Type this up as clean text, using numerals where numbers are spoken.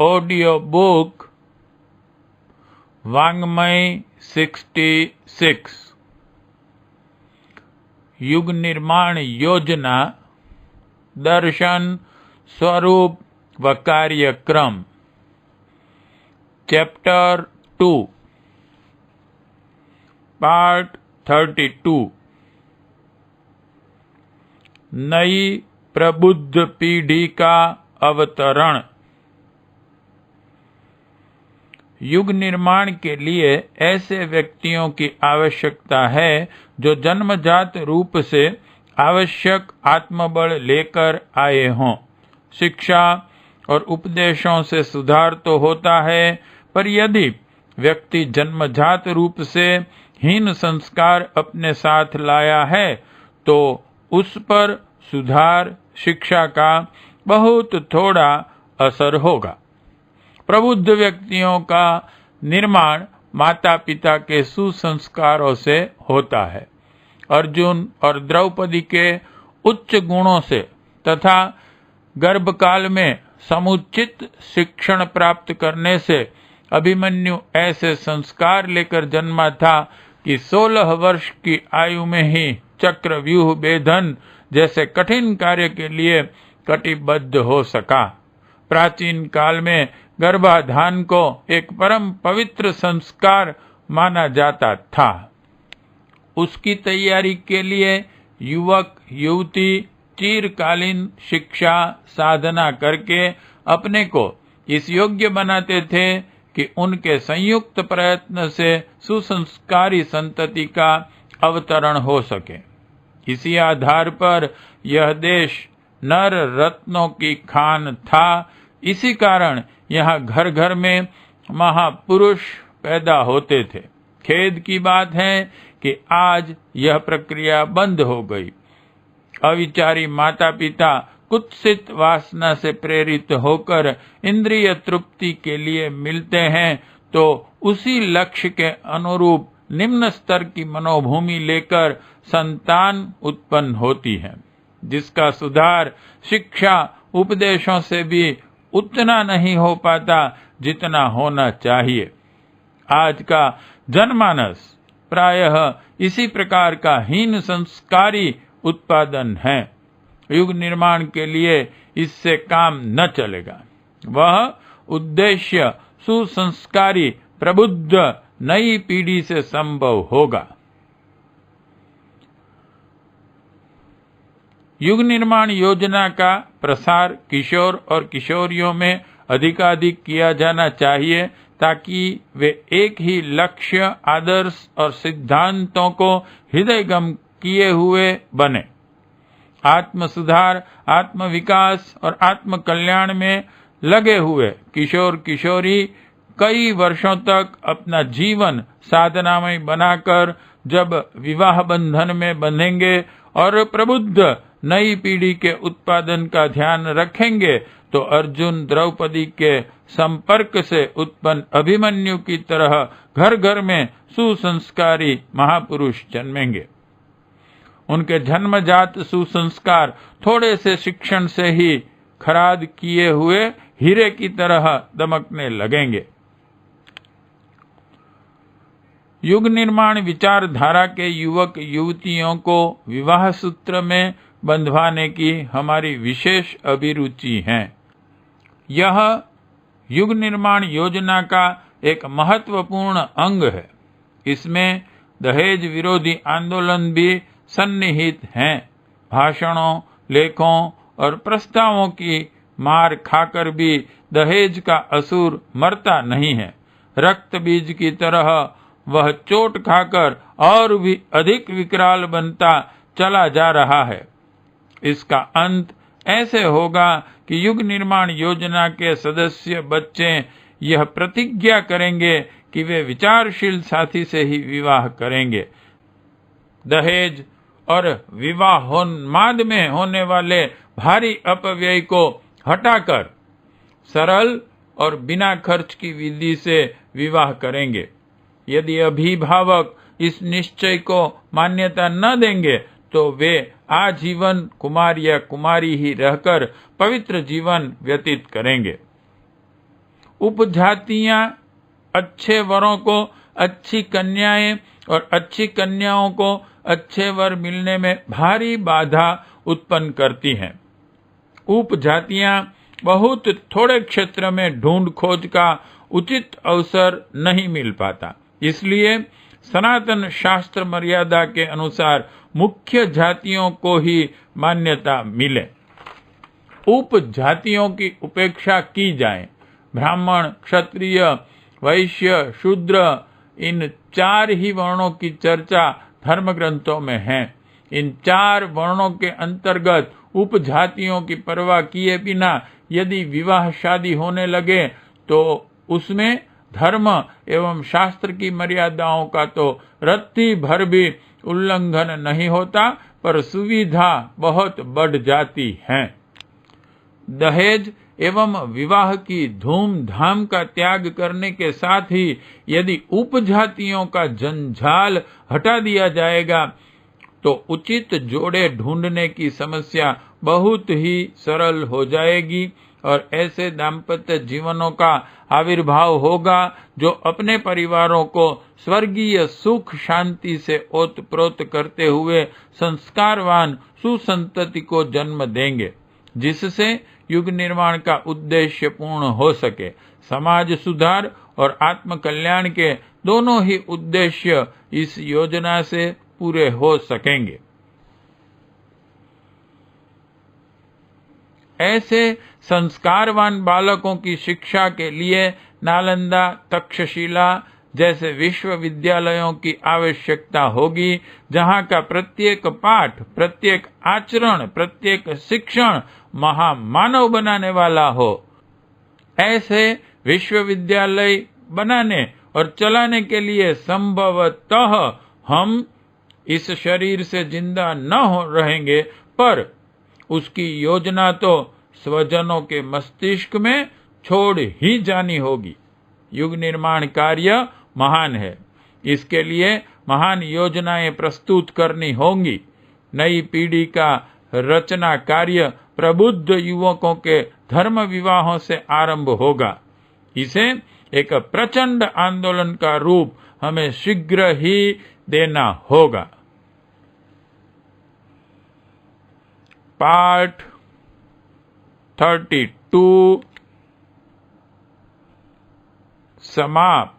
Audio book वाङ्मय 66 युग निर्माण योजना दर्शन स्वरूप व कार्यक्रम चैप्टर 2 पार्ट 32 नई प्रबुद्ध पीढ़ी का अवतरण। युग निर्माण के लिए ऐसे व्यक्तियों की आवश्यकता है जो जन्मजात रूप से आवश्यक आत्मबल लेकर आए हों। शिक्षा और उपदेशों से सुधार तो होता है, पर यदि व्यक्ति जन्मजात रूप से हीन संस्कार अपने साथ लाया है तो उस पर सुधार शिक्षा का बहुत थोड़ा असर होगा। प्रबुद्ध व्यक्तियों का निर्माण माता पिता के सुसंस्कारों से होता है। अर्जुन और द्रौपदी के उच्च गुणों से तथा गर्भकाल में समुचित शिक्षण प्राप्त करने से अभिमन्यु ऐसे संस्कार लेकर जन्मा था कि 16 वर्ष की आयु में ही चक्रव्यूह भेदन जैसे कठिन कार्य के लिए कटिबद्ध हो सका। प्राचीन काल में गर्भाधान को एक परम पवित्र संस्कार माना जाता था। उसकी तैयारी के लिए युवक युवती चिरकालीन शिक्षा साधना करके अपने को इस योग्य बनाते थे कि उनके संयुक्त प्रयत्न से सुसंस्कारी संतति का अवतरण हो सके। इसी आधार पर यह देश नर रत्नों की खान था। इसी कारण यहाँ घर घर में महापुरुष पैदा होते थे। खेद की बात है कि आज यह प्रक्रिया बंद हो गई। अविचारी माता पिता कुत्सित वासना से प्रेरित होकर इंद्रिय तृप्ति के लिए मिलते हैं तो उसी लक्ष्य के अनुरूप निम्न स्तर की मनोभूमि लेकर संतान उत्पन्न होती है, जिसका सुधार शिक्षा उपदेशों से भी उतना नहीं हो पाता जितना होना चाहिए। आज का जनमानस प्रायः इसी प्रकार का हीन संस्कारी उत्पादन है। युग निर्माण के लिए इससे काम न चलेगा। वह उद्देश्य सुसंस्कारी प्रबुद्ध नई पीढ़ी से संभव होगा। युग निर्माण योजना का प्रसार किशोर और किशोरियों में अधिकाधिक किया जाना चाहिए ताकि वे एक ही लक्ष्य, आदर्श और सिद्धांतों को हृदयगम किए हुए बने। आत्म सुधार, आत्म विकास और आत्म कल्याण में लगे हुए किशोर किशोरी कई वर्षों तक अपना जीवन साधनामय बनाकर जब विवाह बंधन में बंधेंगे और प्रबुद्ध नई पीढ़ी के उत्पादन का ध्यान रखेंगे तो अर्जुन द्रौपदी के संपर्क से उत्पन्न अभिमन्यु की तरह घर घर में सुसंस्कारी महापुरुष जन्मेंगे। उनके जन्मजात सुसंस्कार थोड़े से शिक्षण से ही खराद किए हुए हीरे की तरह दमकने लगेंगे। युग निर्माण विचारधारा के युवक युवतियों को विवाह सूत्र में बंधवाने की हमारी विशेष अभिरुचि है। यह युग निर्माण योजना का एक महत्वपूर्ण अंग है। इसमें दहेज विरोधी आंदोलन भी सन्निहित हैं। भाषणों, लेखों और प्रस्तावों की मार खाकर भी दहेज का असुर मरता नहीं है। रक्त बीज की तरह वह चोट खाकर और भी अधिक विकराल बनता चला जा रहा है। इसका अंत ऐसे होगा कि युग निर्माण योजना के सदस्य बच्चे यह प्रतिज्ञा करेंगे कि वे विचारशील साथी से ही विवाह करेंगे। दहेज और विवाहोन्माद में होने वाले भारी अपव्यय को हटाकर सरल और बिना खर्च की विधि से विवाह करेंगे। यदि अभिभावक इस निश्चय को मान्यता न देंगे तो वे आजीवन कुमार या कुमारी ही रहकर पवित्र जीवन व्यतीत करेंगे। उपजातियां अच्छे वरों को अच्छी कन्याएं और अच्छी कन्याओं को अच्छे वर मिलने में भारी बाधा उत्पन्न करती हैं। उपजातियां बहुत थोड़े क्षेत्र में ढूंढ खोज का उचित अवसर नहीं मिल पाता, इसलिए सनातन शास्त्र मर्यादा के अनुसार मुख्य जातियों को ही मान्यता मिले। उपजातियों की उपेक्षा की जाए। ब्राह्मण, क्षत्रिय, वैश्य, शूद्र, इन 4 ही वर्णों की चर्चा धर्म ग्रंथों में है। इन 4 वर्णों के अंतर्गत उपजातियों की परवाह किए बिना यदि विवाह शादी होने लगे तो उसमें धर्म एवं शास्त्र की मर्यादाओं का तो रत्ती भर भी उल्लंघन नहीं होता, पर सुविधा बहुत बढ़ जाती है। दहेज एवं विवाह की धूमधाम का त्याग करने के साथ ही यदि उपजातियों का जंजाल हटा दिया जाएगा तो उचित जोड़े ढूंढने की समस्या बहुत ही सरल हो जाएगी और ऐसे दाम्पत्य जीवनों का आविर्भाव होगा जो अपने परिवारों को स्वर्गीय सुख शांति से ओतप्रोत करते हुए संस्कारवान सुसंतति को जन्म देंगे, जिससे युग निर्माण का उद्देश्य पूर्ण हो सके। समाज सुधार और आत्म कल्याण के दोनों ही उद्देश्य इस योजना से पूरे हो सकेंगे। ऐसे संस्कारवान बालकों की शिक्षा के लिए नालंदा, तक्षशिला जैसे विश्वविद्यालयों की आवश्यकता होगी, जहां का प्रत्येक पाठ, प्रत्येक आचरण, प्रत्येक शिक्षण महामानव बनाने वाला हो। ऐसे विश्वविद्यालय बनाने और चलाने के लिए संभवतः हम इस शरीर से जिंदा न हो रहेंगे, पर उसकी योजना तो स्वजनों के मस्तिष्क में छोड़ ही जानी होगी। युग निर्माण कार्य महान है, इसके लिए महान योजनाएं प्रस्तुत करनी होंगी। नई पीढ़ी का रचना कार्य प्रबुद्ध युवकों के धर्म विवाहों से आरंभ होगा। इसे एक प्रचंड आंदोलन का रूप हमें शीघ्र ही देना होगा। पार्ट 32 समाप्त।